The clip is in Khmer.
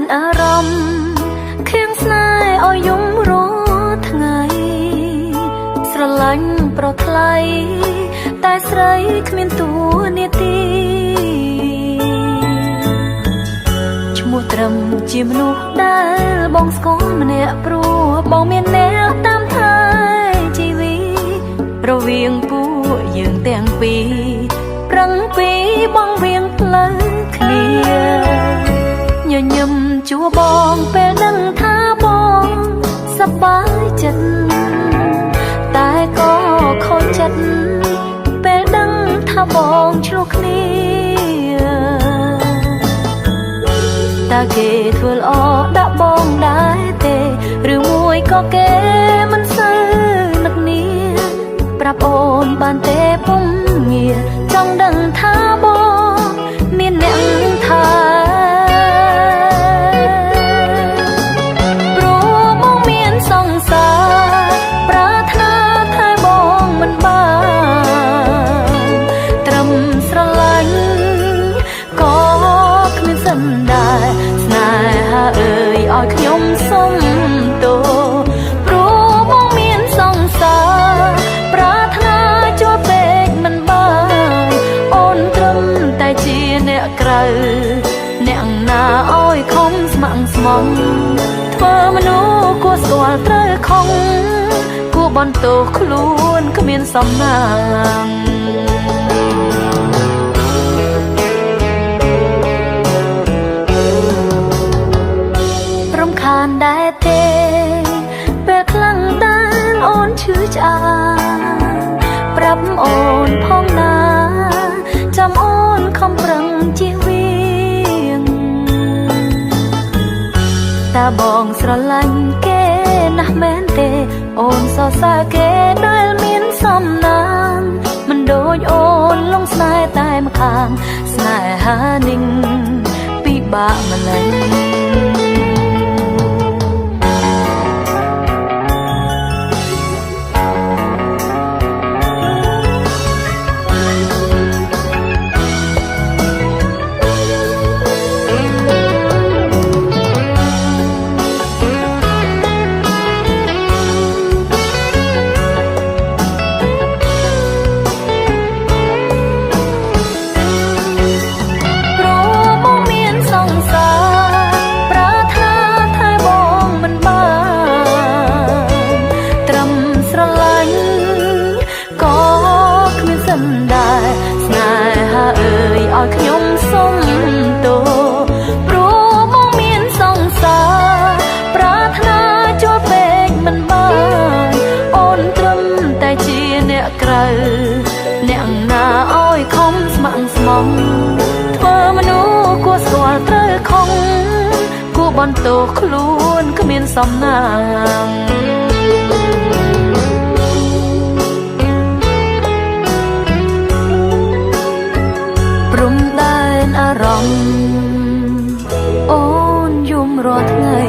នអារម្មណ៍ខៀងស្នេហ៍ឲ្យយំរស់ថ្ងៃស្រឡាញ់ប្រថ្លៃតែស្រីគ្មានតួនាទីឈ្មោះត្រឹមជាមនុស្សដែលបងស្គាល់ម្នាក់ព្រោះបងមានអ្នកតាមថែជីវីរវាងពួកយើងទាំងពីរប្រឹងពីបងវៀងផ្លូវគ្នាញញឹមជួបងពេលដឹងថាបងសប្បាយចិត្តតែក៏ខូចចិត្តពេលដឹងថាបងឆ្លោះគ្នាតើគេធ្វើល្អដាក់បងដែរទេឬមួយក៏គេមិនសូវនឹកនាប្រាប់អូនបានទេពុំងារចង់ដឹងថាបងមានអ្នកថាព្រោះបងមានសង្សារប្រាថ្នាថែបងមិនបានត្រឹមស្រឡាញ់ក៏គ្មានសិនដែរស្នេហាអើយឲ្យខ្ញុំសុំទោព្រោះបងមានសង្សារប្រាថ្នាជួបពេកមិនបានអូនត្រឹមតែជាអ្នកក្រៅអ្នកណាឲ្យខំស្ម័គ្រស្មងធ្វើមនុស្សគួរស្គាល់ត្រូវខំគួរបន្ទោសខ្លួនគ្មានសំណាងរំខានដែរទេពេលខ្លាំងតែអូនឈឺឆ្អាលប្រាប់អូនផងណាចាំអូនខំប្រឹងជៀសវាងតើបងស្រឡាញ់គេណាស់មែនទេអូនសរសើរគេដែលមានសំណាងមិនដូចអូនលងស្នេហ៍តែម្ខាងស្នេហានឹងពិបាកម្ល៉េះខ្ញុំសុំទោព្រោះបងមានសង្សារប្រាថ្នាជួបពេកមិនបានអូនត្រឹមតែជាអ្នកក្រៅអ្នកណាឲ្យខំស្ម័គ្រស្មងធ្វើមនុស្សគួរស្គាល់ត្រូវខំគួរបន្ទោសខ្លួនគ្មានសំណាងអារម្មណ៍អូនយំរាល់ថ្ងៃ